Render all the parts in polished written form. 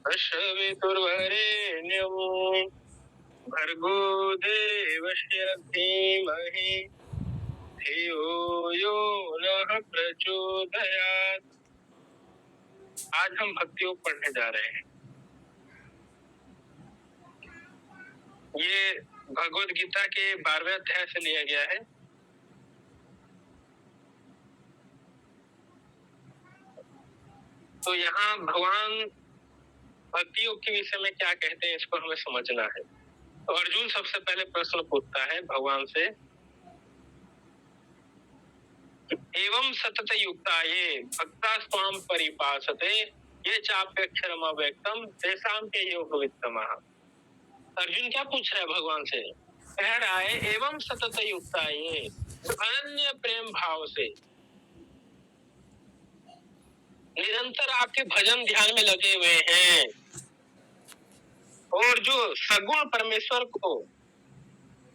अश्वितुर्वरेण्यं भर्गो देवस्य धीमहि धियो यो नः प्रचोदयात्। आज हम भक्ति योग पढ़ने जा रहे हैं। ये भगवद गीता के 12वें अध्याय से लिया गया है। तो यहाँ भगवान भक्ति योग के विषय में क्या कहते हैं, इसको हमें समझना है। तो अर्जुन सबसे पहले प्रश्न पूछता है भगवान से, एवं सतत युक्ता ये भक्ता स्वाम परिपासते ये चाप्यक्षरम अव्यक्तम तेषां के योग वित्तमः। अर्जुन क्या पूछ रहा है भगवान से? कह रहा है एवं सतत युक्ता ये, अनन्य प्रेम भाव से निरंतर आपके भजन ध्यान में लगे हुए हैं, और जो सगुण परमेश्वर को,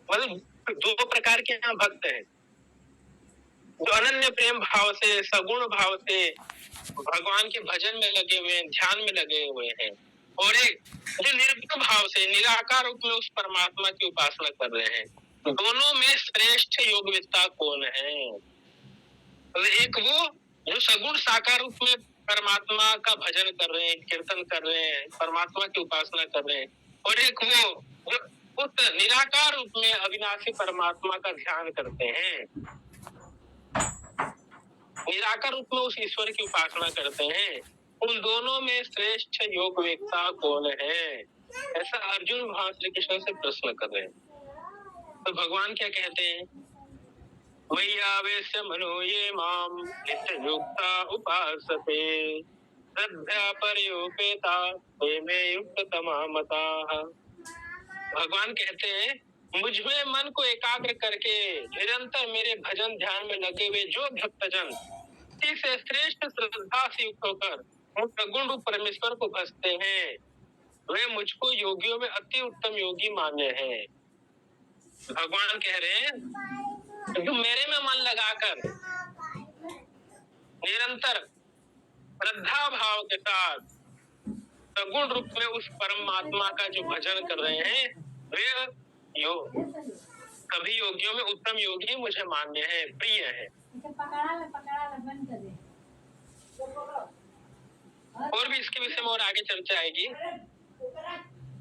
मतलब दो प्रकार के यहाँ भक्त हैं, जो अनन्य प्रेम भाव से सगुण भाव से भगवान के भजन में लगे हुए हैं, ध्यान में लगे हुए हैं, और एक जो निर्गुण भाव से निराकार रूप में उस परमात्मा की उपासना कर रहे हैं। दोनों में श्रेष्ठ योगविद्ता कौन है? एक वो जो सगुण साकार रूप में परमात्मा का भजन कर रहे हैं, कीर्तन कर रहे हैं, परमात्मा की उपासना कर रहे हैं, और एक वो जो उस निराकार रूप में अविनाशी परमात्मा का ध्यान करते हैं, निराकार रूप में उस ईश्वर की उपासना करते हैं। उन दोनों में श्रेष्ठ योगवेत्ता कौन है? ऐसा अर्जुन भगवान श्री कृष्ण से प्रश्न कर रहे हैं। तो भगवान क्या कहते हैं? मय्यावेश्य मनो ये माम नित्य युक्ता उपासते श्रद्धा पर्युपेता ते मे युक्त तमा मताः। भगवान कहते हैं मुझ में मन को एकाग्र करके निरंतर मेरे भजन ध्यान में लगे हुए जो भक्तजन से श्रेष्ठ श्रद्धा से युक्त होकर उन सगुण रूप परमेश्वर को भजते हैं, वे मुझको योगियों में अति उत्तम योगी मान्य हैं। भगवान कह रहे हैं जो मेरे में मन लगाकर निरंतर श्रद्धा भाव के साथ सगुण रूप में उस परमात्मा का जो भजन कर रहे हैं, वे सभी योगियों में उत्तम योगी मुझे मान्य है, प्रिय है। और भी इसके विषय में और आगे चर्चा आएगी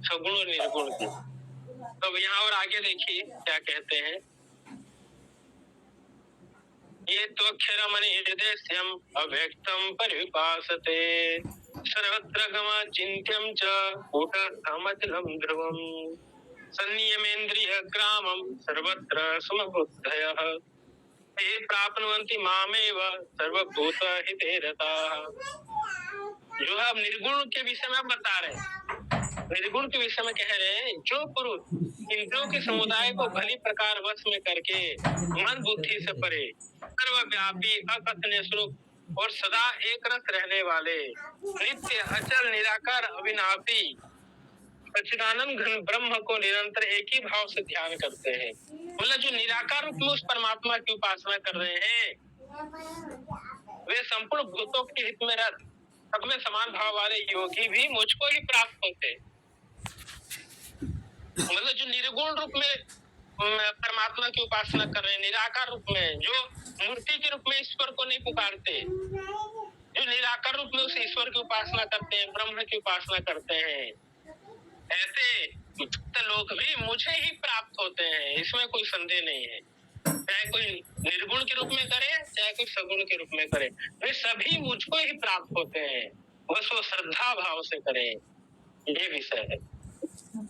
सगुण और निर्गुण की। तो यहाँ और आगे देखिए क्या कहते हैं, ये तो अक्षरमनिर्देश्यम अव्यक्तम परिपासते सर्वत्र गमचिन्त्यं च कूटस्थमचलं ध्रुवम् संनियमेन्द्रिय ग्रामं सर्वत्र समबुद्धयः ते प्राप्नुवन्ति मामेव सर्वभूत हिते रताः। जो है निर्गुण के विषय में बता रहे हैं, निर्गुण के विषय में कह रहे हैं जो पुरुष इंद्रियों के समुदाय को भली प्रकार वश में करके मन बुद्धि से परे सर्वव्यापी अकथनीय स्वरूप और सदा एक रस रहने वाले नित्य अचल निराकार अविनाशी सच्चिदानंद घन ब्रह्म को निरंतर एक ही भाव से ध्यान करते हैं। मतलब जो निराकार रूप में उस परमात्मा की उपासना कर रहे हैं, वे संपूर्ण भूतों के हित में रत सब में समान भाव वाले योगी भी मुझको ही प्राप्त होते। मतलब जो निर्गुण रूप में परमात्मा की उपासना कर रहे हैं, निराकार रूप में जो मूर्ति के रूप में ईश्वर को नहीं पुकारते, जो निराकार रूप में उस ईश्वर की उपासना करते हैं, ब्रह्म की उपासना करते हैं, ऐसे लोग भी मुझे ही प्राप्त होते हैं। इसमें कोई संदेह नहीं है। चाहे कोई निर्गुण के रूप में करे, चाहे कोई सगुण के रूप में करे, वे सभी मुझको ही प्राप्त होते हैं, बस वो श्रद्धा भाव से करें। ये विषय है।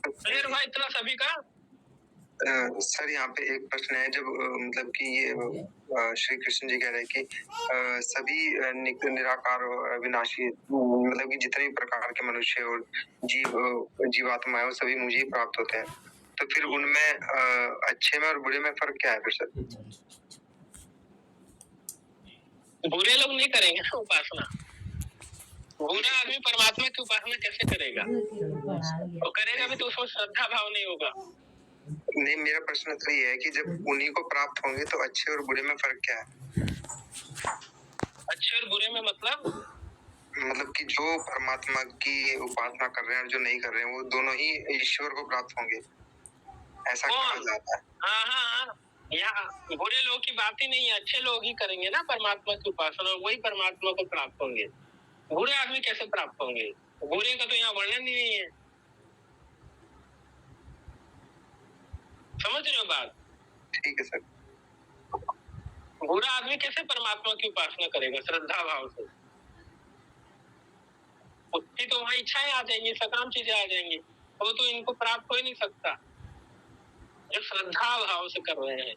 क्लियर हुआ इतना सभी का? सर यहाँ पे एक प्रश्न है, जब मतलब कि ये श्री कृष्ण जी कह रहे हैं कि सभी निराकार और अविनाशी, मतलब कि जितने भी प्रकार के मनुष्य और जीवात्मा है वो सभी मुझे ही प्राप्त होते हैं, तो फिर उनमें अच्छे में और बुरे में फर्क क्या है फिर सर? बुरे लोग नहीं करेंगे ना उपासना। बुरा आदमी परमात्मा की उपासना कैसे करेगा? वो करेगा भी तो उसमें श्रद्धा भाव नहीं होगा। नहीं, मेरा प्रश्न तो ये है कि जब उन्हीं को प्राप्त होंगे तो अच्छे और बुरे में फर्क क्या है? अच्छे और बुरे में मतलब मतलब कि जो परमात्मा की उपासना कर रहे हैं और जो नहीं कर रहे हैं वो दोनों ही ईश्वर को प्राप्त होंगे, ऐसा कहा कौन? जाता है। हाँ हाँ हाँ, यहाँ बुरे लोग की बात ही नहीं है, अच्छे लोग ही करेंगे ना परमात्मा की उपासना और वही परमात्मा को प्राप्त होंगे। बुरे आदमी कैसे प्राप्त होंगे? बुरे का तो यहाँ वर्णन ही नहीं है। समझ रहे हो बात? ठीक है सर। बुरा आदमी कैसे परमात्मा की उपासना करेगा श्रद्धा भाव से? उसकी तो वहाँ इच्छाएं आ जाएंगी, सकाम चीजें आ जाएंगी, वो तो इनको प्राप्त हो ही नहीं सकता। जो श्रद्धा भाव से कर रहे हैं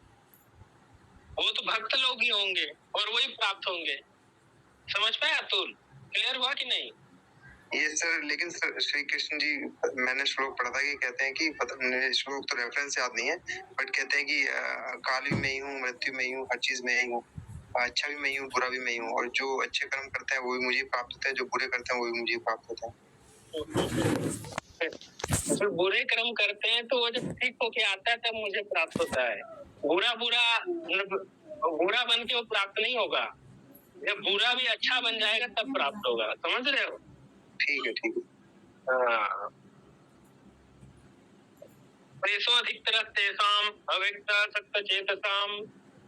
वो तो भक्त लोग ही होंगे और वही प्राप्त होंगे। समझ पाए अतुल? क्लियर हुआ कि नहीं? ये सर, लेकिन सर श्री कृष्ण जी, मैंने श्लोक पढ़ा था कि कहते हैं कि मुझे श्लोक तो रेफरेंस याद नहीं है, बट कहते हैं कि काल भी मैं ही हूँ, मृत्यु में ही हूँ, हर चीज में ही हूँ, अच्छा भी मैं ही हूँ, बुरा भी मैं ही हूँ, और जो अच्छे कर्म करते हैं वो भी मुझे प्राप्त होते हैं, जो बुरे करते हैं वो भी मुझे प्राप्त होते हैं। जो बुरे कर्म करते हैं तो वो जब ठीक होके आता है तब मुझे प्राप्त होता है। बुरा बुरा बन के वो प्राप्त नहीं होगा। जब बुरा भी अच्छा बन जाएगा तब प्राप्त होगा। समझ रहे हो? ठीक है, ठीक है। हाँ। प्रेषो अधिकतर तेषाम अव्यक्ता सत्तचेतसाम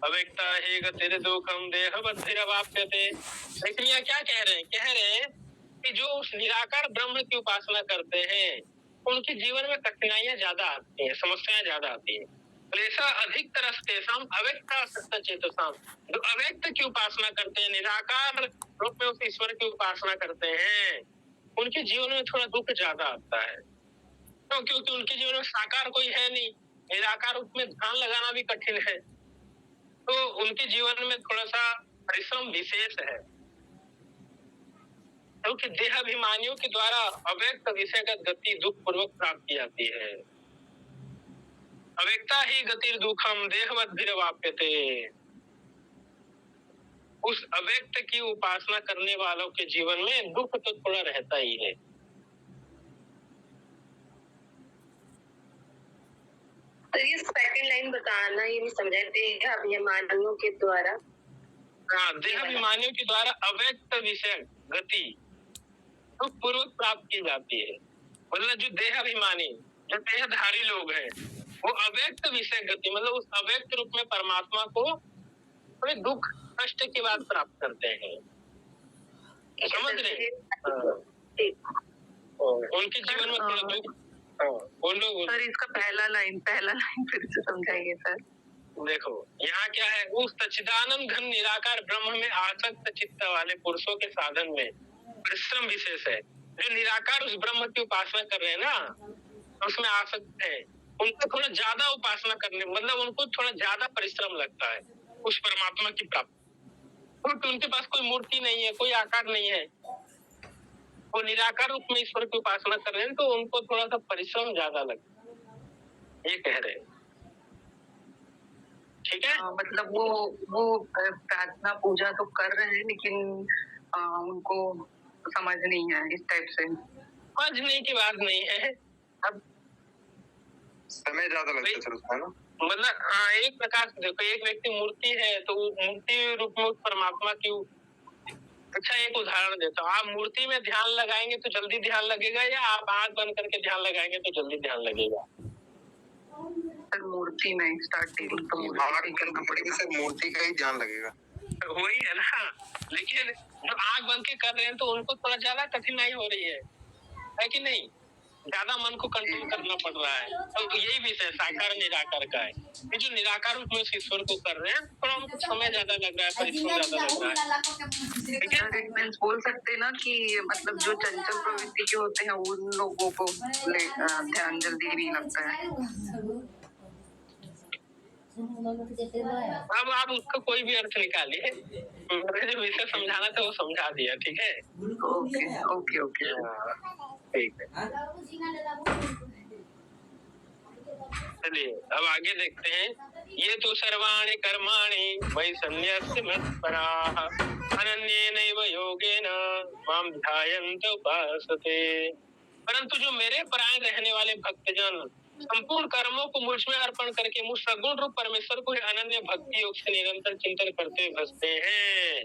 अव्यक्ता हे गतिर दुखम देह बद्धिरवाप्यते। लेकिन यह क्या कह रहे हैं? कह रहे हैं कि जो उस निराकार ब्रह्म की उपासना करते हैं उनके जीवन में कठिनाइयां ज्यादा आती हैं, समस्याएं ज्यादा आती हैं। प्रेषा अधिकतर तेषाम अव्यक्ता सत्तचेतसाम, जो अव्यक्त की उपासना करते हैं, निराकार रूप में उस ईश्वर की उपासना करते हैं, उनके जीवन में थोड़ा दुख ज्यादा आता है। तो क्योंकि उनके जीवन में साकार कोई है नहीं, निराकार रूप में ध्यान लगाना भी कठिन है, तो उनके जीवन में थोड़ा सा परिश्रम विशेष है, क्योंकि देहाभिमानियों के द्वारा अव्यक्त विषयगत गति दुख पूर्वक प्राप्त की जाती है। अव्यक्ता ही गतिर दुखम देहवद्भिर्वाप्यते। उस अव्यक्त की उपासना करने वालों के जीवन में दुख तो थोड़ा रहता ही है। तो ये सेकंड लाइन बताना, ये नहीं समझा, देहाभिमानियों के द्वारा। हाँ, देहाभिमानियों के द्वारा अव्यक्त विषय गति दुख पूर्वक प्राप्त की जाती है। मतलब जो देहाभिमानी, जो देहधारी लोग हैं, वो अव्यक्त विषय गति मतलब उस अव्यक्त रूप में परमात्मा को थोड़े दुख कष्ट के बाद प्राप्त करते हैं। समझ रहे? उनके जीवन में थोड़ा दुख। बोलो सर, इसका पहला लाइन फिर से समझाइए सर। देखो यहाँ क्या है, उस सच्चिदानंद घन निराकार ब्रह्म में आसक्त चित्त वाले पुरुषों के साधन में परिश्रम विशेष है। जो निराकार उस ब्रह्म की उपासना कर रहे हैं ना, उसमें आसक्त है, उनको थोड़ा ज्यादा उपासना करने मतलब उनको थोड़ा ज्यादा परिश्रम लगता है उस परमात्मा की प्राप्ति। क्योंकि उनके पास कोई मूर्ति नहीं है, कोई आकार नहीं है, वो निराकार रूप में ईश्वर की उपासना कर रहे हैं, तो उनको थोड़ा सा परिश्रम ज्यादा लगता है, ये कह रहे हैं। ठीक है? मतलब वो प्रार्थना पूजा तो कर रहे हैं, लेकिन उनको समझ नहीं है इस टाइप से। समझने की बात नहीं है, अब समय ज्यादा लगता है सर उसमें ना। मतलब हाँ, एक प्रकार से देखो, एक व्यक्ति मूर्ति है तो मूर्ति रूप में परमात्मा की। अच्छा, एक उदाहरण देता हूँ। आप मूर्ति में ध्यान लगाएंगे तो जल्दी ध्यान लगेगा, या आप आंख बंद करके ध्यान लगाएंगे तो जल्दी ध्यान लगेगा? सर मूर्ति में स्टार्टिंग तो मूर्ति का ही ध्यान लगेगा। वही है ना, लेकिन जो आंख बंद के कर रहे हैं तो उनको थोड़ा ज्यादा कठिनाई हो रही है कि नहीं? ज्यादा मन को कंट्रोल करना पड़ रहा है। तो यही विषय साकार निराकार का है कि जो निराकार रूप में ईश्वर को कर रहे हैं, थोड़ा उनको समय ज्यादा लग रहा है, परिश्रम ज्यादा लग रहा है। ठीक है, बोल सकते हैं ना कि मतलब जो चंचल प्रवृत्ति के होते हैं उन लोगों को ध्यान जल्दी नहीं लगता है। अब आप उसका कोई भी अर्थ निकालिए, मैंने जो विषय समझाना था वो समझा दिया। ठीक है, ओके ओके ठीक है। चलिए अब आगे देखते हैं। ये तो सर्वाणि कर्माणि वै संन्यस्य मत्पराः अनन्येनैव योगेन मां ध्यायन्त उपासते। परंतु जो मेरे परायण रहने वाले भक्तजन संपूर्ण कर्मों को मुझ में अर्पण करके मुझ सगुण रूप परमेश्वर को अनन्य भक्ति योग से निरंतर चिंतन करते बसते हैं।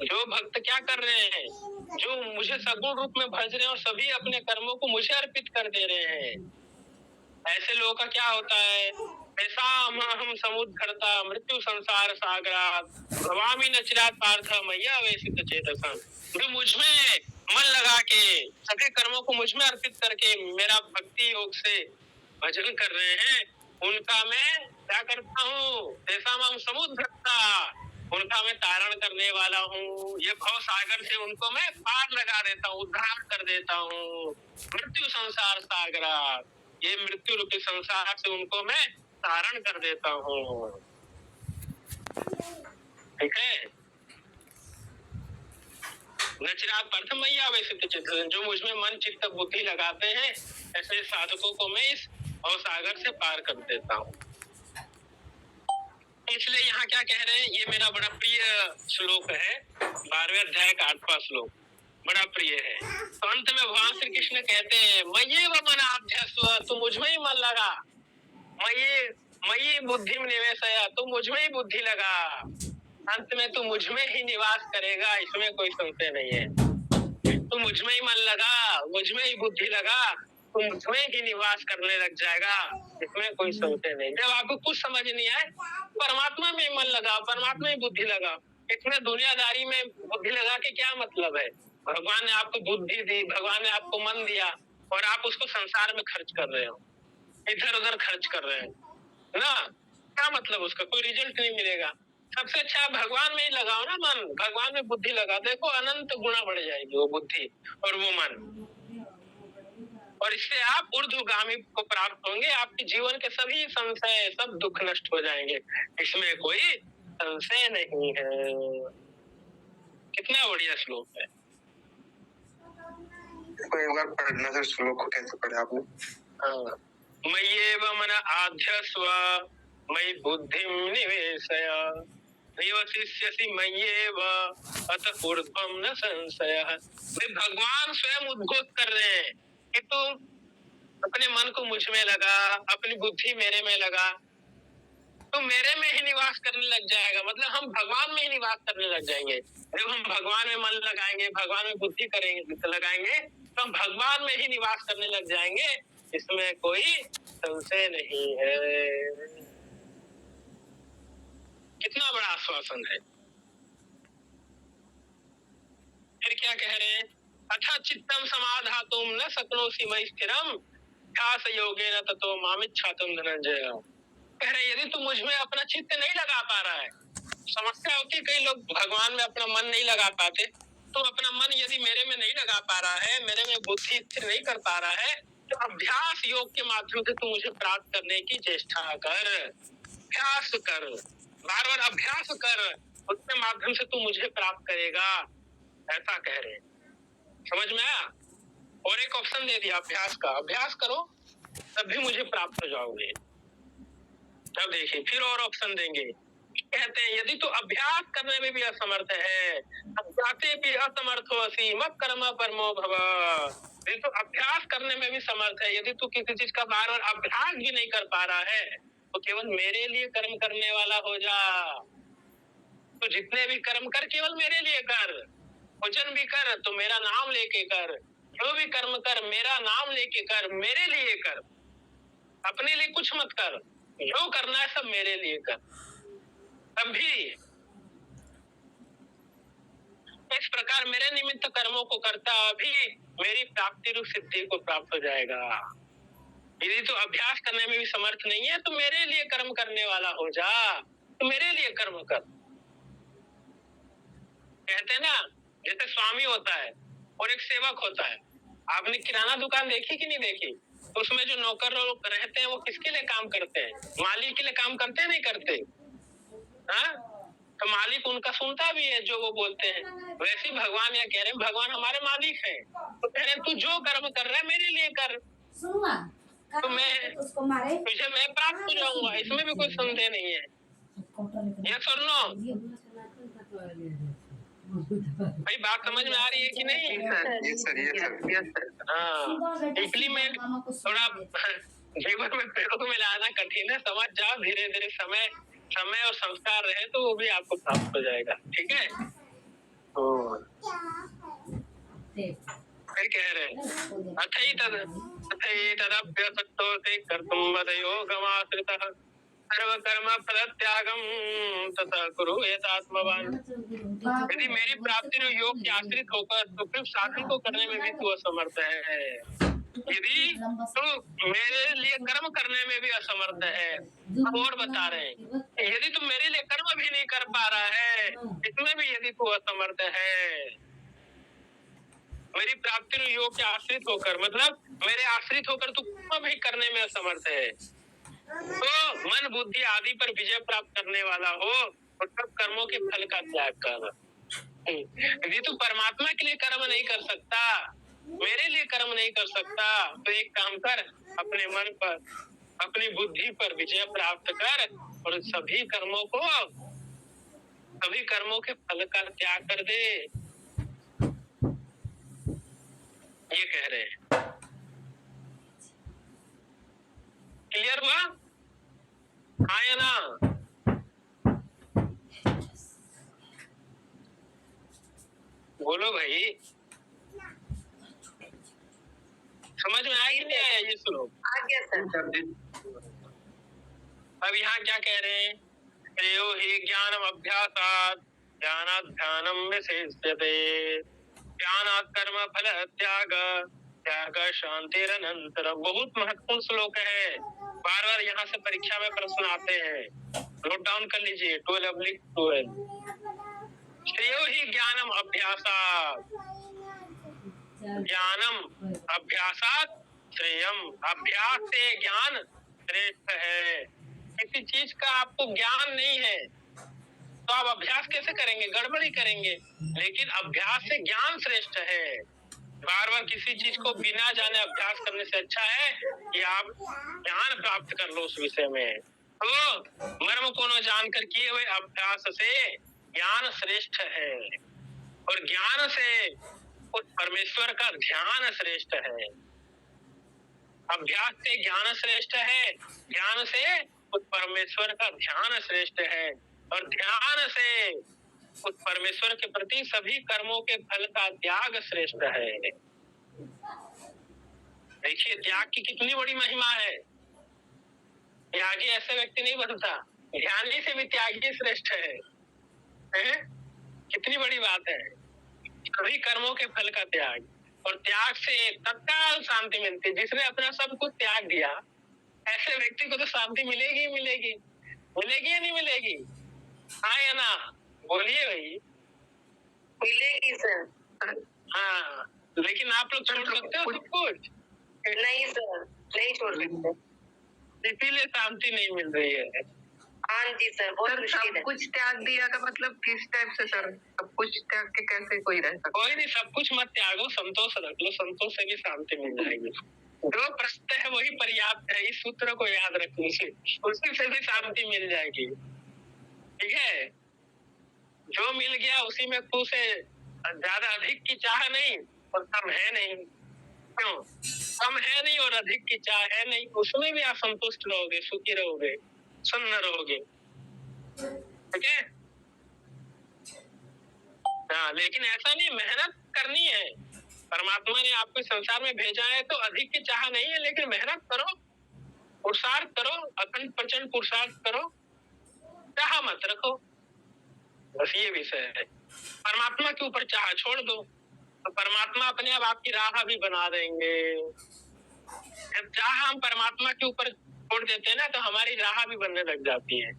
जो भक्त क्या कर रहे हैं, जो मुझे सगुण रूप में भज रहे हैं और सभी अपने कर्मों को मुझे अर्पित कर दे रहे हैं, ऐसे लोगों का क्या होता है, ऐसा हम समुद्रता मृत्यु संसार सागरात भवामी नचिरात पार्थ मैया वेशित चेतसा, जो मुझ में मन लगा के सभी कर्मों को मुझ में अर्पित करके मेरा भक्ति योग से भजन कर रहे हैं, उनका मैं क्या करता हूँ, ऐसा हम समुद्रता, उनका मैं तारण करने वाला हूँ, ये भव सागर से उनको मैं पार लगा देता हूँ, उद्धार कर देता हूँ, मृत्यु संसार सागरात, ये मृत्यु रूपी संसार से उनको मैं तारण कर देता हूँ। ठीक है, नचिरात पार्थ मैया वेशित चित्त, जो मुझ में मन चित्त बुद्धि लगाते हैं ऐसे साधकों को मैं इस भवसागर से पार कर देता हूँ। इसलिए यहाँ क्या कह रहे हैं, ये मेरा बड़ा प्रिय श्लोक है, 12वें अध्याय का 8वां श्लोक बड़ा प्रिय है। तो अंत में भगवान श्री कृष्ण कहते हैं मय्येव मनाध्यास्व, तू मुझ में ही मन लगा, मयि बुद्धि में निवेशय, तू मुझ में ही बुद्धि लगा, अंत में तू मुझ में ही निवास करेगा, इसमें कोई संशय नहीं है। तू मुझ में ही मन लगा, मुझ में ही बुद्धि लगा, तू मुझ में ही निवास करने लग जाएगा, इसमें कोई संशय नहीं। जब आपको कुछ समझ नहीं आए, परमात्मा में मन लगा, परमात्मा में बुद्धि लगा, इसमें दुनियादारी में बुद्धि लगा के क्या मतलब है। भगवान ने आपको बुद्धि दी, भगवान ने आपको मन दिया और आप उसको संसार में खर्च कर रहे हो, इधर उधर खर्च कर रहे हैं ना, क्या मतलब, उसका कोई रिजल्ट नहीं मिलेगा। सबसे अच्छा भगवान में ही लगाओ ना मन, भगवान में बुद्धि लगा, देखो अनंत गुना बढ़ जाएगी वो बुद्धि और वो मन, और इससे आप ऊर्ध्वगामी को प्राप्त होंगे, आपके जीवन के सभी संशय सब दुख नष्ट हो जाएंगे, इसमें कोई संशय नहीं है। कितना बढ़िया श्लोक है। एक बार पढ़ना सर, श्लोक को कैसे पढ़े आपने? हाँ, मय्येव मन आध्यस्व मयि बुद्धिं निवेशय निवसिष्यसि मय्येव अतः ऊर्ध्वं न संशयः। भगवान स्वयं उद्घोष कर रहे हैं कि तू अपने मन को मुझ में लगा, अपनी बुद्धि मेरे में लगा, तो मेरे में ही निवास करने लग जाएगा, मतलब हम भगवान में ही निवास करने लग जाएंगे। जब हम भगवान में मन लगाएंगे, भगवान में बुद्धि करेंगे लगाएंगे, तो हम भगवान में ही निवास करने लग जाएंगे, इसमें कोई संशय नहीं है। कितना बड़ा आश्वासन है। फिर क्या कह रहे हैं, अथा चित्तम समाधातुम न शक्नोषि मयि स्थिरम ध्यास योगेन ततो मामिच्छातुम धनंजय। कह रहे यदि तू मुझ में अपना चित्त नहीं लगा पा रहा है, समस्या होती है कई लोग भगवान में अपना मन नहीं लगा पाते, तो अपना मन यदि मेरे में नहीं लगा पा रहा है, मेरे में बुद्धि स्थिर नहीं कर पा रहा है, तो अभ्यास योग के माध्यम से तू मुझे प्राप्त करने की चेष्टा कर, अभ्यास कर, बार बार अभ्यास कर, उसके माध्यम से तू मुझे प्राप्त करेगा, ऐसा कह रहे हैं। समझ में आया? और एक ऑप्शन दे दिया अभ्यास का, अभ्यास करो तब भी मुझे प्राप्त हो जाओगे। अब देखिए फिर और ऑप्शन देंगे, कहते हैं यदि तू अभ्यास करने में भी असमर्थ है, अभ्यासे भी असमर्थ हो सी मत कर्म परमो भव। यदि तू अभ्यास करने में भी समर्थ है, यदि तू किसी चीज का बार बार अभ्यास भी नहीं कर पा रहा है, तो केवल मेरे लिए कर्म करने वाला हो जा। तो जितने भी कर्म कर केवल मेरे लिए कर, भोजन भी कर तो मेरा नाम लेके कर, जो भी कर्म कर मेरा नाम लेके कर, मेरे लिए कर, अपने लिए कुछ मत कर, जो करना है सब मेरे लिए कर। तब भी इस प्रकार मेरे निमित्त कर्मों को करता भी मेरी प्राप्ति रूप सिद्धि को प्राप्त हो जाएगा। यदि तो अभ्यास करने में भी समर्थ नहीं है, तो मेरे लिए कर्म करने वाला हो जा, तो मेरे लिए कर्म कर। कहते हैं ना, जैसे स्वामी होता है और एक सेवक होता है। आपने किराना दुकान देखी कि नहीं देखी? तो उसमें जो नौकर लोग रहते हैं वो किसके लिए काम करते हैं? मालिक के लिए काम करते नहीं करते? हाँ, तो मालिक उनका सुनता भी है जो वो बोलते हैं। वैसे ही भगवान या कह रहे हैं भगवान हमारे मालिक हैं, तो कह रहे हैं तू जो कर्म कर रहा है मेरे लिए कर, तो मैं तुझे मैं प्राप्त हो जाऊंगा, इसमें भी कोई संदेह नहीं है। यस और नो? भाई बात समझ में आ रही है कि नहीं? हाँ, इम्प्लीमेंट थोड़ा जीवन में प्रयोग में लाना कठिन है, समझ जाओ धीरे धीरे, समय और संस्कार रहे तो वो भी आपको प्राप्त हो जाएगा। ठीक है, फिर कह रहे अथैतदप्यसक्तो ते कर्तुं मदयोगमाश्रितः सर्वकर्म फलत्यागं ततः कुरु यथात्मवान्। यदि मेरी प्राप्ति में योग के आश्रित होकर तो फिर साधन को करने में भी तू असमर्थ है। यदि तू मेरे लिए कर्म करने में भी असमर्थ है। अब और बता रहे हैं यदि तू मेरे लिए कर्म भी नहीं कर पा रहा है, इसमें भी यदि तू असमर्थ है, मेरी प्राप्ति में योग के आश्रित होकर मतलब मेरे आश्रित होकर तू कर्म भी करने में असमर्थ है, तो मन बुद्धि आदि पर विजय प्राप्त करने वाला हो और सब कर्मों के फल का त्याग कर। यदि तू परमात्मा के लिए कर्म नहीं कर सकता, मेरे लिए कर्म नहीं कर सकता, तो एक काम कर, अपने मन पर अपनी बुद्धि पर विजय प्राप्त कर और सभी कर्मों के फल का त्याग कर दे। ये कह रहे हैं। क्लियर हुआ? हाँ या ना? बोलो भाई, समझ में आया कि नहीं आया? ये सुनो। आ गया सर। अब यहाँ क्या कह रहे हैं? श्रेयो हि ज्ञानम अभ्यासात् ज्ञानात् ध्यानम विशेष्यते ज्ञानात् कर्म फल त्याग त्याग शांतिरनंतरम। बहुत महत्वपूर्ण श्लोक है, बार बार यहाँ से परीक्षा में प्रश्न आते हैं, नोट डाउन कर लीजिए। 12 श्रेयो हि ज्ञानम अभ्यासात् ज्ञानम अभ्यासात् श्रेयम। अभ्यास से ज्ञान श्रेष्ठ है। किसी चीज का आपको ज्ञान नहीं है तो आप अभ्यास कैसे करेंगे? गड़बड़ी करेंगे। लेकिन अभ्यास से ज्ञान श्रेष्ठ है। बार बार किसी चीज को बिना जाने अभ्यास करने से अच्छा है कि आप ज्ञान प्राप्त कर लो उस विषय में। तो मर्म को न जानकर किए हुए अभ्यास से ज्ञान श्रेष्ठ है और ज्ञान से उस परमेश्वर का ध्यान श्रेष्ठ है। अभ्यास से ज्ञान श्रेष्ठ है, ज्ञान से उस परमेश्वर का ध्यान श्रेष्ठ है और ध्यान से उस परमेश्वर के प्रति सभी कर्मों के फल का त्याग श्रेष्ठ है। देखिए त्याग की कितनी बड़ी महिमा है। त्यागी ऐसे व्यक्ति नहीं बनता, ध्यानी से भी त्यागी श्रेष्ठ है। कितनी बड़ी बात है। सभी कर्मों के फल का त्याग और त्याग से तत्काल शांति मिलती है। जिसने अपना सब कुछ त्याग दिया ऐसे व्यक्ति को तो शांति मिलेगी मिलेगी, मिलेगी या नहीं मिलेगी? हाँ या ना? बोलिए भाई। मिलेगी सर। हाँ, लेकिन आप लोग छोड़ सकते हो सब कुछ? नहीं सर, नहीं छोड़ सकते, इसीलिए शांति नहीं मिल रही है। हाँ जी सर, बहुत मुश्किल है। कुछ त्याग दिया का मतलब किस टाइप से सर? सब कुछ त्याग के कैसे कोई रह सकता? कोई नहीं, सब कुछ मत त्यागो, संतोष रख लो, संतोष से भी शांति मिल जाएगी। जो प्रश्न है वही पर्याप्त है, इस सूत्र को याद रखने से उसी से भी शांति मिल जाएगी। ठीक है, जो मिल गया उसी में खुश है। ज्यादा अधिक की चाह नहीं और कम है नहीं। क्यों? कम है नहीं और अधिक की चाह है नहीं, उसमें भी आप संतुष्ट रहोगे, सुखी रहोगे, सुन्न रहोगे। ठीक है? हाँ, लेकिन ऐसा नहीं, मेहनत करनी है। परमात्मा ने आपको संसार में भेजा है तो अधिक की चाह नहीं है, लेकिन मेहनत करो, पुरुषार्थ करो, अखंड प्रचंड पुरुषार्थ करो, चाह मत रखो। बस ये विषय है। परमात्मा के ऊपर चाह छोड़ दो तो परमात्मा अपने आप आपकी राह भी बना देंगे। जब चाह हम परमात्मा के ऊपर छोड़ देते हैं ना तो हमारी राह भी बनने लग जाती है,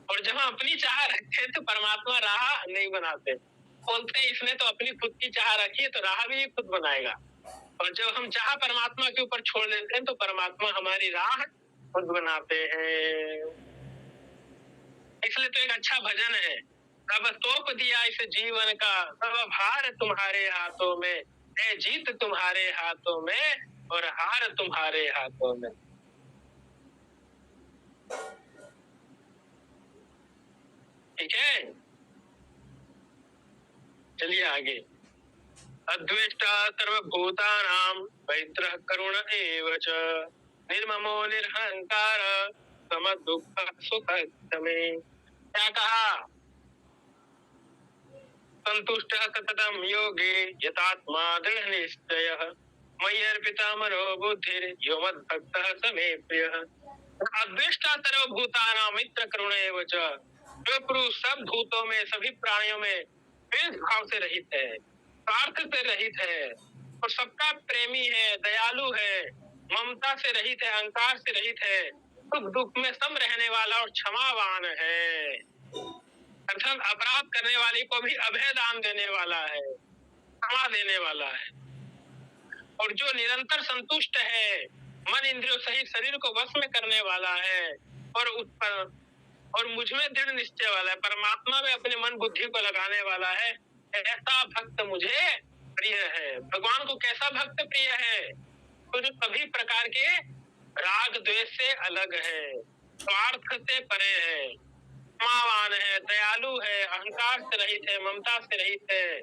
और जब हम अपनी चाह रखते हैं तो परमात्मा राह नहीं बनाते। बोलते हैं इसने तो अपनी खुद की चाह रखी है तो राह भी खुद बनाएगा, और जब हम चाह परमात्मा के ऊपर छोड़ देते हैं तो परमात्मा हमारी राह खुद बनाते हैं। इसलिए तो एक अच्छा भजन है, कब तोप दिया इस जीवन का, सब भार तुम्हारे हाथों में है, जीत तुम्हारे हाथों में और हार तुम्हारे हाथों में। ठीक है, चलिए आगे। अद्वेष्टा सर्वभूतानां मैत्रः करुण एव च, निर्ममो निरहंकार समदुःख सुख में। क्या कहा? संतुष्टः सततं योगे यतात्मा दृढ़ निश्चयः मयि अर्पिता मनो बुद्धिर् यो मद्भक्तः स मे प्रियः। अद्वेष्टा सर्वभूतानां मित्र करुण एव च, जो पुरुष सब भूतों में सभी प्राणियों में द्वेष भाव से रहित है, स्वार्थ से रहित है और सबका प्रेमी है, दयालु है, ममता से रहित है, अहंकार से रहित है, सुख दुख में सम रहने वाला और क्षमावान है, अर्थात अपराध करने वाले को भी अभय दान देने वाला है, क्षमा देने वाला है, और जो निरंतर संतुष्ट है, मन इंद्रियों सहित शरीर को वश में करने वाला है और उस पर और मुझ में दृढ़ निश्चय वाला है, परमात्मा में अपने मन बुद्धि को लगाने वाला है, ऐसा भक्त मुझे प्रिय है। भगवान को कैसा भक्त प्रिय है? तो जो सभी प्रकार के राग द्वेष से अलग है, स्वार्थ से परे है, क्षमावान है, दयालु है, अहंकार से रहित है, ममता से रहित है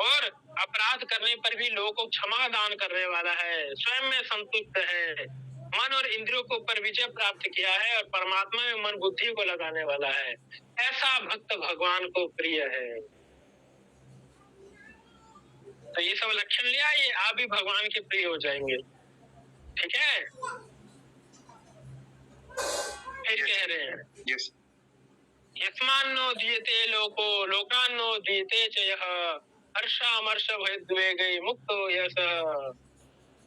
और अपराध करने पर भी लोगों को क्षमा दान करने वाला है, स्वयं में संतुष्ट है, मन और इंद्रियों के ऊपर विजय प्राप्त किया है और परमात्मा में मन बुद्धि को लगाने वाला है, ऐसा भक्त भगवान को प्रिय है। तो ये सब लक्षण लिया, ये आप भी भगवान के प्रिय हो जाएंगे। ठीक है, फिर कह रहे हैं यस्मान्नो दीयते लोको लोकान्नो दीयते च यः हर्षामर्ष भयोद्वेगै मुक्तो यः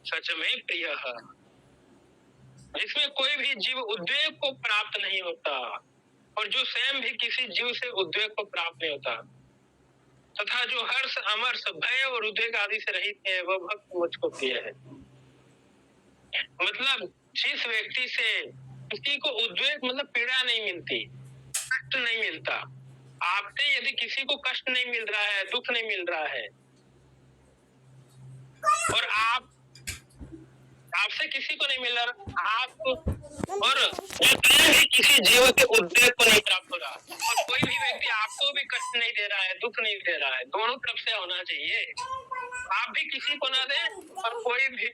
सच में प्रियः। जिसमें कोई भी जीव उद्वेग को प्राप्त नहीं होता और जो स्वयं भी किसी जीव से उद्वेग को प्राप्त नहीं होता तथा जो हर्ष अमर्ष भय और उद्वेग आदि से रहित है, वह भक्त मुझको प्रिय है। मतलब जिस व्यक्ति से किसी को उद्वेग मतलब पीड़ा नहीं मिलती, कष्ट नहीं मिलता, आपसे यदि किसी को कष्ट नहीं मिल रहा है, दुख नहीं मिल रहा है और आपसे किसी को नहीं मिल रहा, आप और किसी जीव के उद्वेग को नहीं प्राप्त हो रहा और कोई भी व्यक्ति आपको भी कष्ट नहीं दे रहा है, दुख नहीं दे रहा है, दोनों तरफ से होना चाहिए। आप भी किसी को ना दें और कोई भी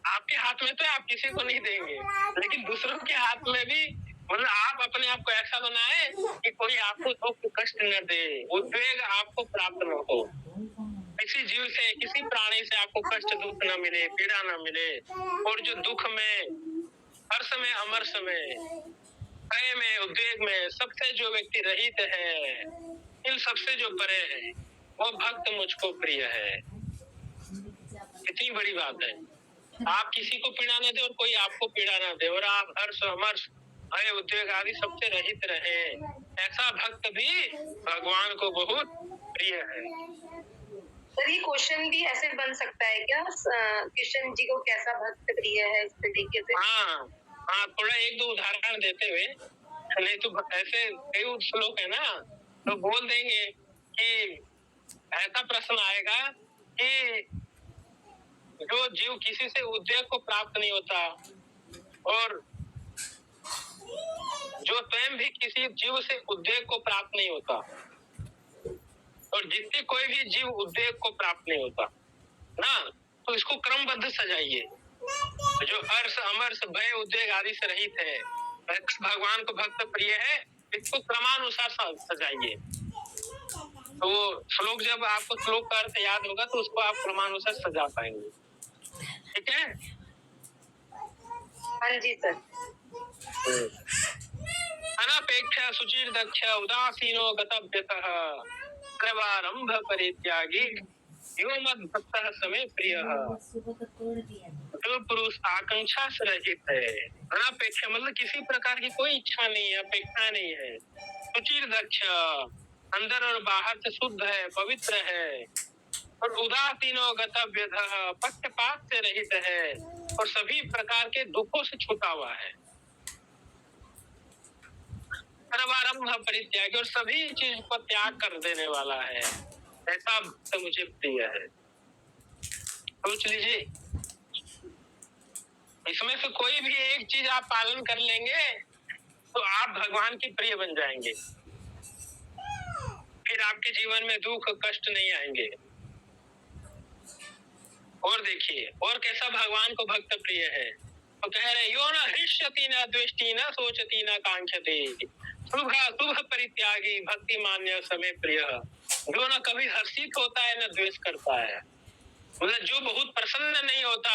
आपके हाथ में तो आप किसी को नहीं देंगे, लेकिन दूसरों के हाथ में भी मतलब आप अपने आप को ऐसा बनाए कि कोई आपको दुख कष्ट न दे, उद्वेग आपको प्राप्त न हो, किसी जीव से किसी प्राणी से आपको कष्ट दुख न मिले, पीड़ा न मिले और जो दुख में हर्ष में अमर्ष में भय में उद्वेग में सबसे जो व्यक्ति रहित है, इन सबसे जो परे है, वो भक्त मुझको प्रिय है। कितनी बड़ी बात है, आप किसी को पीड़ा न दे और कोई आपको पीड़ा न दे और आप हर्ष अमर्ष भय उद्वेग आदि सबसे रहित रहे, ऐसा भक्त भी भगवान को बहुत प्रिय है। सर ये क्वेश्चन भी ऐसे बन सकता है क्या, कृष्ण जी को कैसा भक्त प्रिय है इस तरीके से? हाँ, थोड़ा एक दो उदाहरण देते हुए, नहीं तो ऐसे कई श्लोक है ना, तो बोल देंगे कि ऐसा प्रश्न आएगा कि जो जीव किसी से उद्वेग को प्राप्त नहीं होता और जो स्वयं भी किसी जीव से उद्वेग को प्राप्त नहीं होता और जिससे कोई भी जीव उद्वेग को प्राप्त नहीं होता ना, तो इसको क्रमबद्ध सजाइए। जो हर्ष अमर्ष भय उद्वेग आदि से रहित है, भगवान को भक्त प्रिय है, इसको क्रमानुसार सजाइए। तो श्लोक जब आपको श्लोक का अर्थ याद होगा तो उसको आप क्रमानुसार सजा पाएंगे। ठीक है? हाँ जी सर। अनपेक्ष सुचिर दक्ष उदासीनो गतव्यतः सर्वारंभ परित्यागी यो मद्भक्तः समे प्रियः। जो पुरुष आकांक्षा से रहित है, अनपेक्ष मतलब किसी प्रकार की कोई इच्छा नहीं है, अपेक्षा नहीं है, सुचिर दक्ष अंदर और बाहर से शुद्ध है, पवित्र है और उदासीनो गतव्यतः पक्षपात से रहित है और सभी प्रकार के दुखों से छूटा हुआ है, सर्वारंभ परित्यागी और सभी चीज को त्याग कर देने वाला है, ऐसा भक्त मुझे प्रिय है। सोच लीजिए, इसमें से कोई भी एक चीज आप पालन कर लेंगे तो आप भगवान के प्रिय बन जाएंगे, फिर आपके जीवन में दुख कष्ट नहीं आएंगे। और देखिए और कैसा भगवान को भक्त प्रिय है, तो कह रहे यो न हृष्यति न द्वेष्टि न सोचति न कांक्षति शुभ शुभ परित्यागी भक्ति मान्य समय प्रिय। जो ना कभी हर्षित होता है न द्वेष करता है, मतलब जो बहुत प्रसन्न नहीं होता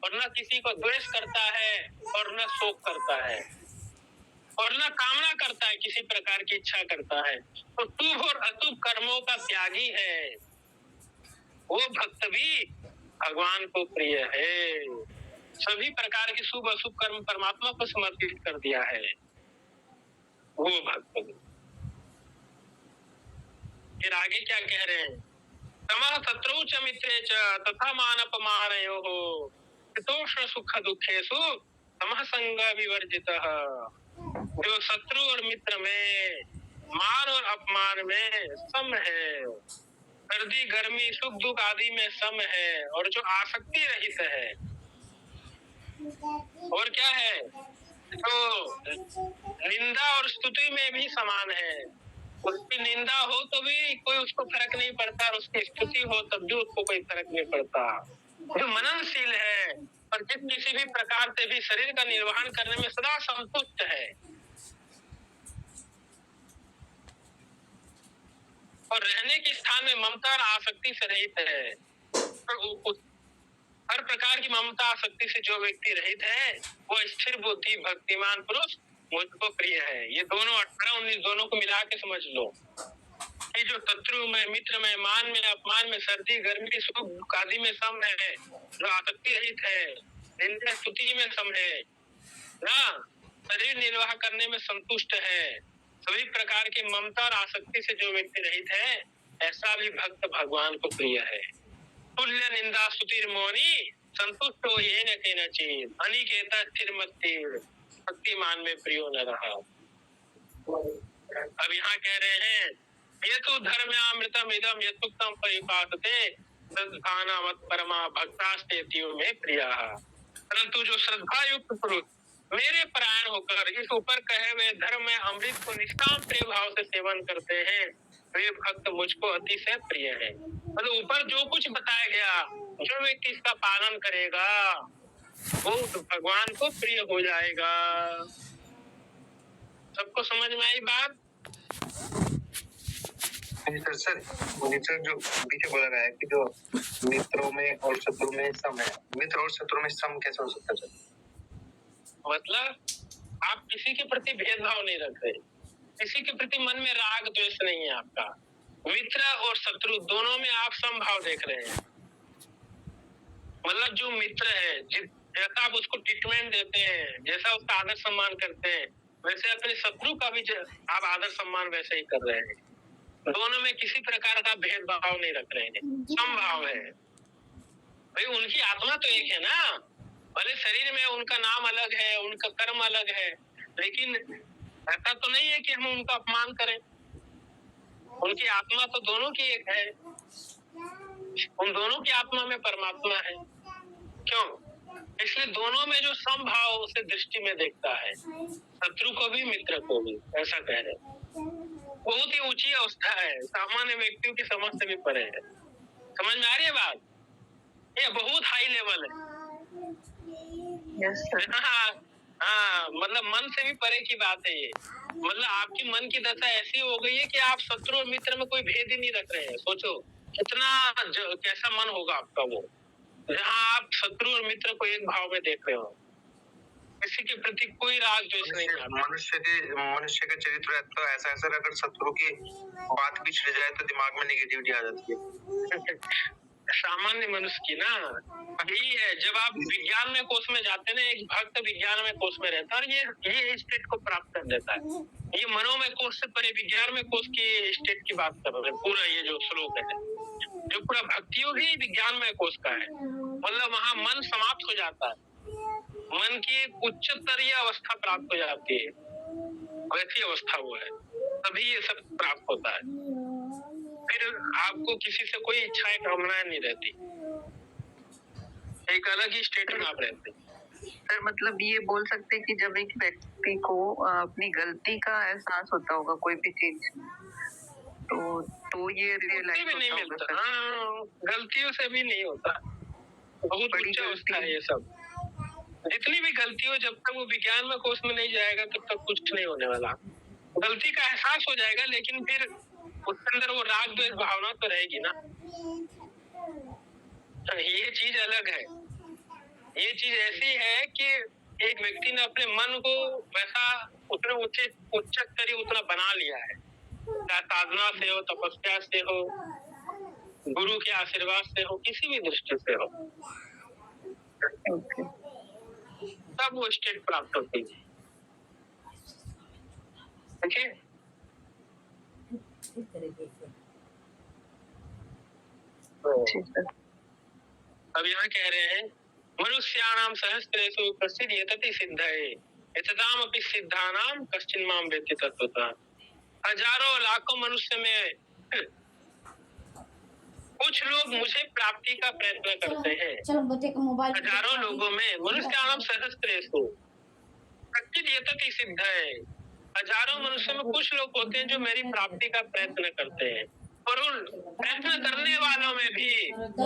और न किसी को द्वेष करता है और न शोक करता है और न कामना करता है, किसी प्रकार की इच्छा करता है, तो शुभ और अशुभ कर्मों का त्यागी है, वो भक्त भी भगवान को प्रिय है। सभी प्रकार के शुभ अशुभ कर्म परमात्मा को समर्पित कर दिया है, वो भक्त। फिर आगे क्या कह रहे हैं? समः शत्रौ च मित्रे च तथा मानपमानयोः शीतोष्ण सुख दुखेषु समः संग विवर्जितः। जो शत्रु और मित्र में, मान और अपमान में सम है, सर्दी गर्मी सुख दुख आदि में सम है, और जो आसक्ति रहित है, और क्या है, तो निंदा और स्तुति में भी समान है। उसकी निंदा हो तो भी कोई उसको फर्क नहीं पड़ता, और उसकी स्तुति हो तब भी उसको कोई फर्क नहीं पड़ता। जो मननशील है और जिस किसी भी प्रकार से भी शरीर का निर्वहन करने में सदा संतुष्ट है, और रहने के स्थान में ममता और आसक्ति से रहित है, तो हर प्रकार की ममता आसक्ति से जो व्यक्ति रहित है, वो स्थिर बुद्धि भक्तिमान पुरुष मुझको प्रिय है। ये दोनों 18-19 दोनों को मिला के समझ लो कि जो शत्रु में, मित्र में, मान में, अपमान में, सर्दी गर्मी सुख दुख आदि में सम है, जो आसक्ति रहित है, निंदा स्तुति में सम है ना, शरीर निर्वाह करने में संतुष्ट है, सभी प्रकार की ममता और आसक्ति से जो व्यक्ति रहित है, ऐसा भी भक्त भगवान को प्रिय है। तुल्य निंदा स्तुतिर मौनी संतुष्ट हो ये न कहना चाहिए, अनिकेता स्थिर मस्ती भक्तिमान में प्रियो न रहा। अब यहाँ कह रहे हैं, ये तो धर्म अमृतम इदम यथुक्तम परिपासते सद्भावना मत परमा भक्तास्तेतियो में प्रिया। परंतु जो श्रद्धा युक्त पुरुष मेरे परायण होकर इस ऊपर कहे हुए धर्म में अमृत को निष्काम प्रिय भाव से सेवन करते हैं, वे भक्त मुझको अतिशय प्रिय है। मतलब ऊपर जो कुछ बताया गया, जो व्यक्ति इसका पालन करेगा वो भगवान को प्रिय हो जाएगा। सबको समझ में आई बात? सर मुझे जो पीछे बोला गया है कि जो मित्रों में और शत्रु में सम है, मित्र और शत्रु में सम कैसे हो सकता है? मतलब आप किसी के प्रति भेदभाव नहीं रख रहे, किसी के प्रति मन में राग द्वेष नहीं है आपका, मित्र और शत्रु दोनों में आप समभाव देख रहे हैं। मतलब जो मित्र है, जैसा आप उसको ट्रीटमेंट देते हैं, जैसा उसका आदर सम्मान करते हैं, वैसे अपने शत्रु का भी आप आदर सम्मान वैसे ही कर रहे हैं। दोनों में किसी प्रकार का भेदभाव नहीं रख रहे हैं, समभाव है। भाई उनकी आत्मा तो एक है ना, भले शरीर में उनका नाम अलग है, उनका कर्म अलग है, लेकिन ऐसा तो नहीं है कि हम उनका अपमान करें। उनकी आत्मा तो दोनों की एक है, उन दोनों की आत्मा में परमात्मा है। क्यों? इसलिए दोनों में जो समभाव उसे दृष्टि में देखता है, शत्रु को भी मित्र को भी, ऐसा कह रहे। बहुत ही ऊंची अवस्था है, सामान्य व्यक्तियों की समझ से भी परे है। समझ में आ रही है बात? ये बहुत हाई लेवल है। हाँ, मतलब मन से भी परे की बात है ये। मतलब आपकी मन की दशा ऐसी हो गई है कि आप शत्रु और मित्र में कोई भेद ही नहीं रख रहे हैं। सोचो कितना कैसा मन होगा आपका वो, जहाँ आप शत्रु और मित्र को एक भाव में देख रहे हो, किसी के प्रति कोई राग द्वेष नहीं है। मनुष्य का चरित्र तो ऐसा है, अगर शत्रु की बात भी छिड़ जाए तो दिमाग में नेगेटिविटी आ जाती है। सामान्य मनुष्य की ना यही है। जब आप विज्ञान में कोष में जाते हैं ना, एक भक्त विज्ञान में कोष में रहता है और ये स्टेट को प्राप्त कर लेता है। ये मनोमय कोष से परे विज्ञान में कोष की स्टेट की बात कर रहे हैं। पूरा ये जो श्लोक है, जो पूरा भक्ति योग ही विज्ञान में कोष का है। मतलब वहाँ मन समाप्त हो जाता है, मन की उच्चतरीय अवस्था प्राप्त हो जाती है, वैसी अवस्था वो है, तभी ये सब प्राप्त होता है। फिर आपको किसी से कोई इच्छाएं कामनाएं नहीं रहती, एक अलग ही स्टेट में आप रहते हैं। सर मतलब ये बोल सकते हैं कि जब एक व्यक्ति को अपनी गलती का एहसास होता होगा कोई भी चीज, तो ये रियलाइज भी नहीं मिलता। हाँ, गलतियों से भी नहीं होता, बहुत उच्च अवस्था है ये सब। जितनी भी गलती हो, जब तक वो विज्ञान में कोष में नहीं जाएगा तब तक कुछ नहीं होने वाला। गलती का एहसास हो जाएगा, लेकिन फिर उसके अंदर वो राग द्वेष भावना तो रहेगी ना। ये चीज अलग है। ये चीज ऐसी है कि एक व्यक्ति ने अपने मन को वैसा उतना उच्च स्तरीय उतना बना लिया है, चाहे साधना से हो, तपस्या से हो, गुरु के आशीर्वाद से हो, किसी भी दृष्टि से हो, ओके। तब वो स्टेट प्राप्त होती है। देखिए ठीक है। अब यहाँ कह रहे हैं मनुष्याणाम सहस्रेषु प्रसिद्ध यतति सिद्धये यततामपि सिद्धानाम कश्चिन् माम वेत्ति तत्वतः। हजारों लाखों मनुष्य में कुछ लोग मुझे प्राप्ति का प्रयत्न करते हैं। हजारों लोगों में मनुष्याणाम सहस्रेषु प्रसिद्ध यतति सिद्धये, हजारों मनुष्य में कुछ लोग होते हैं जो मेरी प्राप्ति का प्रयत्न करते हैं, और उन प्रयत्न करने वालों में भी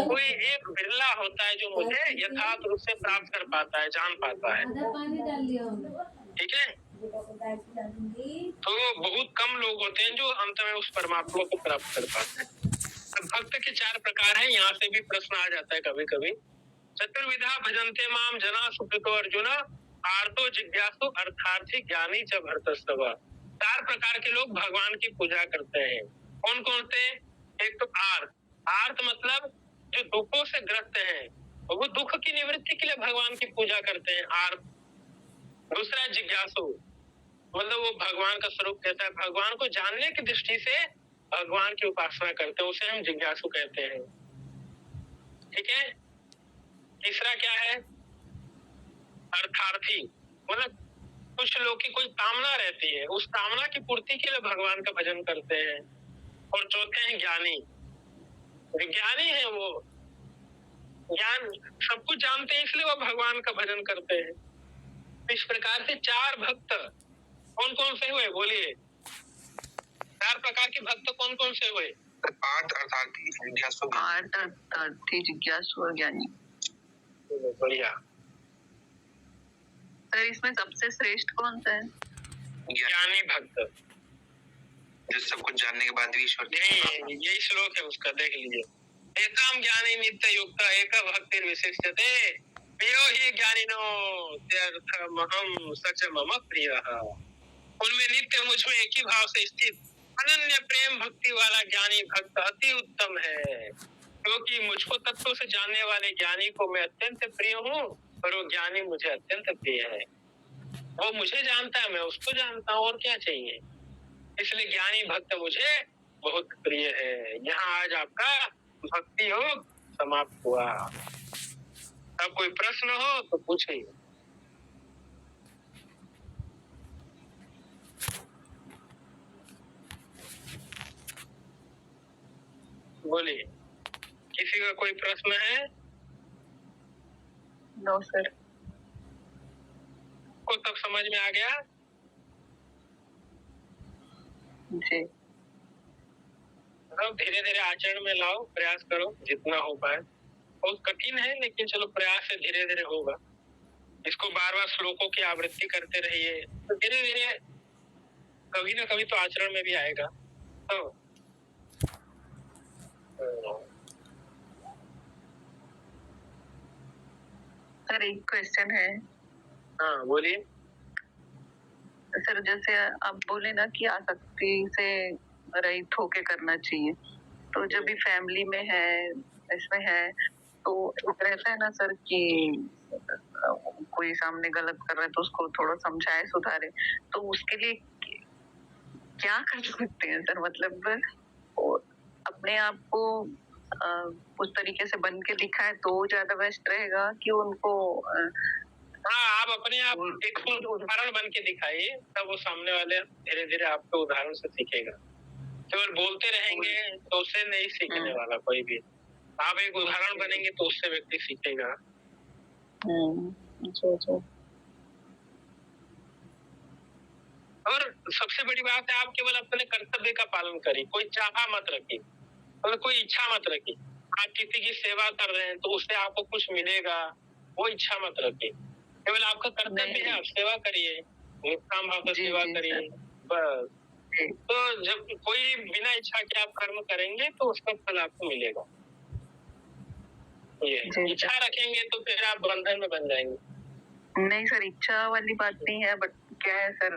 कोई एक बिरला होता है जो मुझे यथार्थ रूप से प्राप्त कर पाता है, जान पाता है। ठीक है, तो बहुत कम लोग होते हैं जो अंत में उस परमात्मा को प्राप्त कर पाते हैं। अब भक्त के 4 प्रकार हैं। यहाँ से भी प्रश्न आ जाता है कभी कभी। चतुर्विधा भजन्ते माम जना सुकृतो अर्जुन आर्तो जिज्ञासु अर्थार्थी ज्ञानी च भरतस्तव। 4 प्रकार के लोग भगवान की पूजा करते हैं। कौन कौन से? एक तो आर्त मतलब जो दुखों से ग्रस्त हैं, वो दुख की निवृत्ति के लिए भगवान की पूजा करते हैं, आर्त। दूसरा जिज्ञासु मतलब वो भगवान का स्वरूप कहता है, भगवान को जानने की दृष्टि से भगवान की उपासना करते हैं, उसे हम जिज्ञासु कहते हैं। ठीक है। तीसरा क्या है? अर्थार्थी मतलब कुछ लोग की कोई कामना रहती है, उस कामना की पूर्ति के लिए भगवान का भजन करते हैं। और चौथे हैं ज्ञानी। विज्ञानी है वो, ज्ञान सब कुछ जानते हैं इसलिए वो भगवान का भजन करते हैं। इस प्रकार से 4 भक्त कौन कौन से हुए? बोलिए, 4 प्रकार के भक्त कौन कौन से हुए? आर्त अर्थार्थी जिज्ञासु, आर्त अर्थार्थी जिज्ञासु और ज्ञानी। बढ़िया। सर इसमें सबसे श्रेष्ठ कौन सा है? ज्ञानी भक्त, जो सब कुछ जानने के बाद भी ईश्वर यही श्लोक है उसका, देख लीजिए। एकाम ज्ञानी नित्य युक्त एक भक्ति विशिष्टते प्रियो ही ज्ञानिनो त्यर्थमहं सच मम प्रियः। उनमें नित्य मुझ में एक ही भाव से स्थित अनन्य प्रेम भक्ति वाला ज्ञानी भक्त अति उत्तम है, क्योंकि मुझको तत्व से जानने वाले ज्ञानी को मैं अत्यंत प्रिय हूँ और वो ज्ञानी मुझे अत्यंत प्रिय है। वो मुझे जानता है, मैं उसको जानता हूँ, और क्या चाहिए। इसलिए ज्ञानी भक्त मुझे बहुत प्रिय है। यहाँ आज आपका भक्ति योग समाप्त हुआ। अब कोई प्रश्न हो तो पूछिए। बोलिए, किसी का कोई प्रश्न है? No sir. को तब समझ में आ गया? जी। अब धीरे धीरे आचरण में लाओ, प्रयास करो जितना हो पाए। बहुत कठिन है लेकिन चलो प्रयास से धीरे धीरे होगा। इसको बार बार श्लोकों की आवृत्ति करते रहिए, तो धीरे धीरे कभी ना कभी तो आचरण में भी आएगा। तो सर एक क्वेश्चन है। हाँ बोलिए। सर जैसे आप बोले ना कि आसक्ति से रहित होके करना चाहिए, तो जब भी फैमिली में है, इसमें है, तो रहता है ना सर कि कोई सामने गलत कर रहा है तो उसको थोड़ा समझाए, सुधारे, तो उसके लिए क्या कर सकते हैं सर? मतलब अपने आप को उस तरीके से बन के दिखाए तो ज्यादा बेस्ट रहेगा कि उनको हाँ, आप अपने आप एक उदाहरण बन के दिखाइए, तब वो सामने वाले धीरे धीरे आपके उदाहरण से सीखेगा। केवल बोलते रहेंगे तो उससे नहीं सीखने वाला कोई भी। आप एक उदाहरण बनेंगे तो उससे व्यक्ति सीखेगा। और सबसे बड़ी बात है, आप केवल अपने कर्तव्य का पालन करिए, कोई चाह मत रखिए, मतलब कोई इच्छा मत रखिए। आप किसी की सेवा कर रहे हैं तो उससे आपको कुछ मिलेगा, वो इच्छा मत रखिए। केवल आपका कर्तव्य है, आप सेवा करिए, निष्काम भाव से सेवा करिए, बस। तो जब कोई बिना इच्छा के आप कर्म करेंगे तो उसका फल आपको मिलेगा। ये जी। इच्छा रखेंगे तो फिर आप बंधन में बन जाएंगे। नहीं सर, इच्छा वाली बात नहीं है, बट क्या है सर,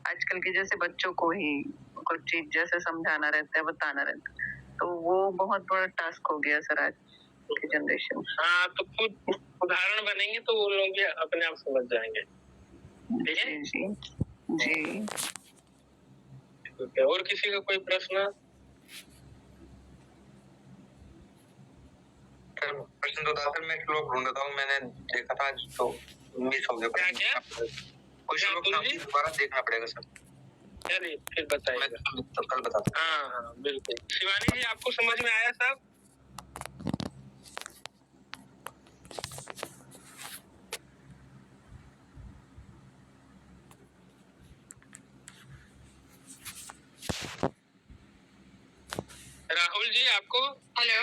आजकल के जैसे बच्चों को ही कुछ चीज जैसे समझाना रहता है, बताना रहता है, तो वो बहुत बड़ा टास्क हो गया सर आज की जनरेशन। हाँ, तो खुद उदाहरण बनेंगे तो वो लोग भी अपने आप समझ जाएंगे। ठीक है जी जी। ठीक है। और किसी का कोई प्रश्न? प्रश्न तो था सर, मैं श्लोक ढूंढ रहा हूँ, मैंने देखा था तो मिस हो गया। क्या कोई श्लोक था, दोबारा देखना पड़ेगा सर। चलिए फिर बताइए। तो कल बताता हूँ। हाँ बिल्कुल। शिवानी जी, आपको समझ में आया सब? राहुल जी, आपको? हेलो।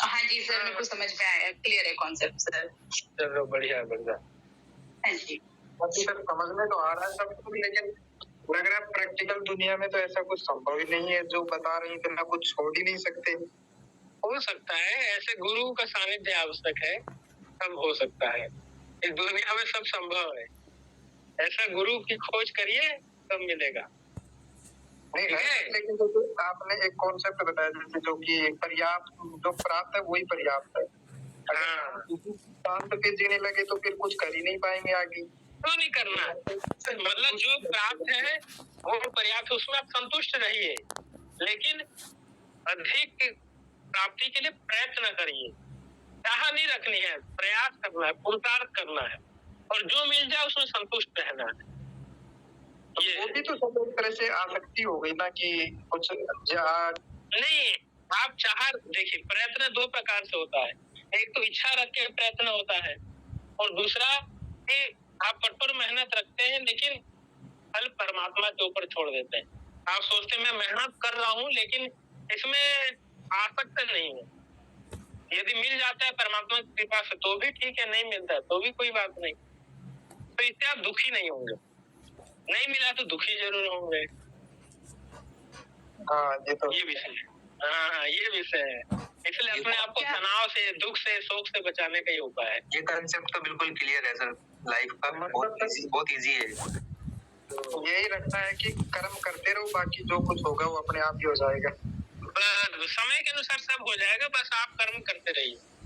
हाँ जी सर, मेरे को समझ में आया, क्लियर है कॉन्सेप्ट सर। चलो बढ़िया बढ़िया। हाँ जी। बाकी सर समझ में तो आ रहा है सब कुछ, लेकिन लग रहा है प्रैक्टिकल दुनिया में तो ऐसा कुछ संभव ही नहीं है। जो बता रही थे ना, कुछ छोड़ ही नहीं सकते। हो सकता है, ऐसे गुरु का सानिध्य आवश्यक है, तब हो सकता है। इस दुनिया में सब संभव है, ऐसा गुरु की खोज करिए तब मिलेगा। नहीं है, लेकिन जो आपने एक कॉन्सेप्ट बताया, जैसे जो कि पर्याप्त, जो प्राप्त है वही पर्याप्त है। हाँ, शांत पे जीने लगे तो फिर कुछ कर ही नहीं पाएंगे आगे। क्यों नहीं करना? मतलब जो प्राप्त है वो पर्याप्त, उसमें आप संतुष्ट रहिए, लेकिन अधिक प्राप्ति के लिए प्रयत्न करिए। चाह नहीं रखनी है, प्रयास करना है, पुरुषार्थ करना है, और जो मिल जाए उसमें संतुष्ट रहना है। ये वो भी तो सब एक तरह से आसक्ति हो गई ना, कि कुछ नहीं, आप चाह देखिए, प्रयत्न दो प्रकार से होता है। एक तो इच्छा रख के प्रयत्न होता है, और दूसरा कि आप कठोर मेहनत रखते हैं लेकिन फल परमात्मा के ऊपर छोड़ देते हैं। आप सोचते हैं मैं मेहनत कर रहा हूँ लेकिन इसमें आसक्त नहीं हूँ। यदि मिल जाता है परमात्मा की कृपा से तो भी ठीक है, नहीं मिलता है तो भी कोई बात नहीं। तो इससे आप दुखी नहीं होंगे। नहीं मिला तो दुखी जरूर होंगे। हाँ, ये विषय है। हाँ, ये विषय है। इसलिए अपने आप को तनाव से, दुख से, शोक से बचाने का ही उपाय है। ये कंसेप्ट तो बिल्कुल क्लियर है सर, लाइफ का बहुत इजी है। यही रखता है कि कर्म करते रहो, बाकी जो कुछ होगा वो अपने आप ही हो जाएगा। समय के अनुसार सब हो जाएगा, बस आप कर्म करते रहिए।